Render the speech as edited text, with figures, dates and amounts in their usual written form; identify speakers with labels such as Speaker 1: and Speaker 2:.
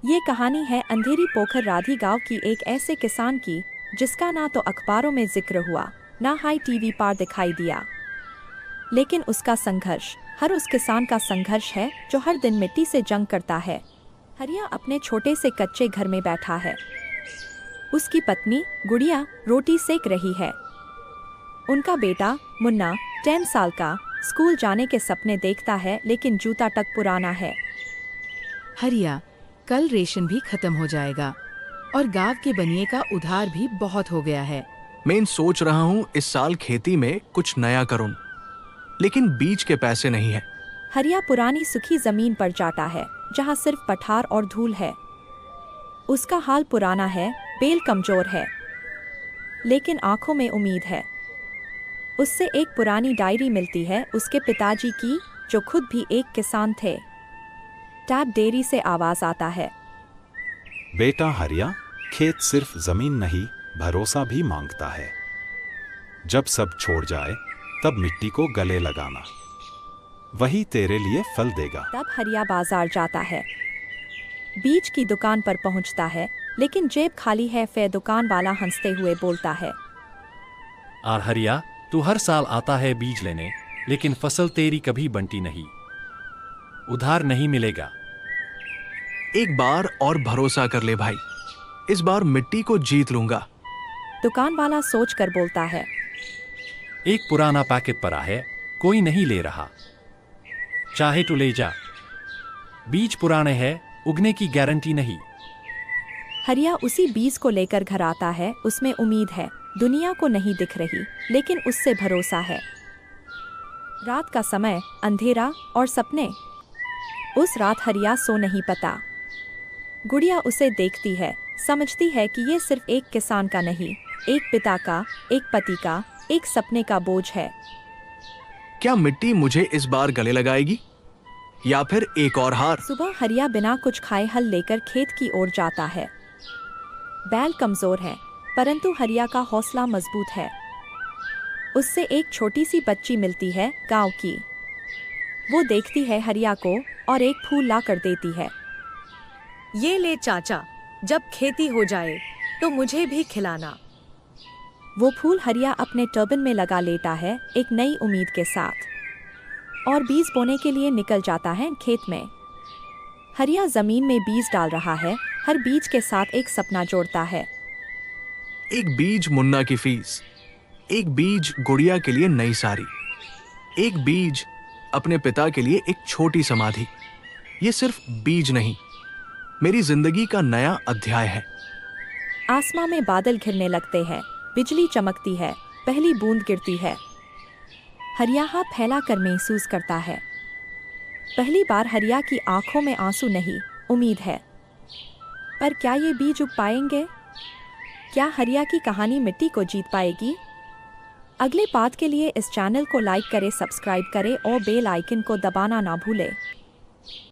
Speaker 1: ये कहानी है अंधेरी पोखर राधी गांव की एक ऐसे किसान की जिसका ना तो अखबारों में जिक्र हुआ, ना हाई टीवी पर दिखाई दिया। लेकिन उसका संघर्ष हर उस किसान का संघर्ष है जो हर दिन मिट्टी से जंग करता है। हरिया अपने छोटे से कच्चे घर में बैठा है। उसकी पत्नी गुड़िया रोटी सेक रही है। उनका बेटा मुन्ना 10 साल का स्कूल जाने के सपने देखता है, लेकिन जूता तक पुराना है।
Speaker 2: हरिया, कल रेशन भी खत्म हो जाएगा और गांव के बनिए का उधार भी बहुत हो गया है।
Speaker 3: मैं सोच रहा हूँ इस साल खेती में कुछ नया करूँ, लेकिन बीज के पैसे नहीं है।
Speaker 1: हरिया पुरानी सूखी जमीन पर जाता है जहाँ सिर्फ पठार और धूल है। उसका हाल पुराना है, बेल कमजोर है, लेकिन आंखों में उम्मीद है। उससे एक पुरानी डायरी मिलती है उसके पिताजी की, जो खुद भी एक किसान थे। टैब डेयरी से आवाज आता है,
Speaker 4: बेटा हरिया, खेत सिर्फ जमीन नहीं, भरोसा भी मांगता है। जब सब छोड़ जाए तब मिट्टी को गले लगाना, वही तेरे लिए फल देगा।
Speaker 1: तब हरिया बाजार जाता है, बीज की दुकान पर पहुंचता है, लेकिन जेब खाली है। फिर दुकान वाला हंसते हुए बोलता है,
Speaker 5: और हरिया, तू हर साल आता है बीज लेने, लेकिन फसल तेरी कभी बनती नहीं, उधार नहीं मिलेगा।
Speaker 3: एक बार और भरोसा कर ले भाई, इस बार मिट्टी को जीत लूंगा।
Speaker 1: दुकान वाला सोच कर बोलता है,
Speaker 5: एक पुराना पैकेट पड़ा है, कोई नहीं ले रहा, चाहे तो ले जा। बीज पुराने हैं, उगने की गारंटी नहीं।
Speaker 1: हरिया उसी बीज को लेकर घर आता है। उसमें उम्मीद है, दुनिया को नहीं दिख रही, लेकिन उससे भरोसा है। रात का समय, अंधेरा और सपने। उस रात हरिया सो नहीं पाता। गुड़िया उसे देखती है, समझती है कि ये सिर्फ एक किसान का नहीं, एक पिता का, एक पति का, एक सपने का बोझ है।
Speaker 3: क्या मिट्टी मुझे इस बार गले लगाएगी या फिर एक और हार?
Speaker 1: सुबह हरिया बिना कुछ खाए हल लेकर खेत की ओर जाता है। बैल कमजोर है, परंतु हरिया का हौसला मजबूत है। उससे एक छोटी सी बच्ची मिलती है, गांव की। वो देखती है हरिया को और एक फूल ला कर देती है।
Speaker 6: ये ले चाचा, जब खेती हो जाए तो मुझे भी खिलाना।
Speaker 1: वो फूल हरिया अपने टर्बन में लगा लेता है, एक नई उम्मीद के साथ, और बीज बोने के लिए निकल जाता है खेत में। हरिया जमीन में बीज डाल रहा है, हर बीज के साथ एक सपना जोड़ता है।
Speaker 3: एक बीज मुन्ना की फीस, एक बीज गुड़िया के लिए नई साड़ी, एक बीज अपने पिता के लिए एक छोटी समाधि। ये सिर्फ बीज नहीं, मेरी जिंदगी का नया अध्याय है।
Speaker 1: आसमां में बादल घिरने लगते हैं, बिजली चमकती है, पहली बूंद गिरती है। हरिया हाथ फैला कर महसूस करता है। पहली बार हरिया की आंखों में आंसू नहीं, उम्मीद है। पर क्या ये बीज उग पाएंगे? क्या हरिया की कहानी मिट्टी को जीत पाएगी? अगले पार्ट के लिए इस चैनल को लाइक करें, सब्सक्राइब करें और बेल आइकन को दबाना ना भूलें।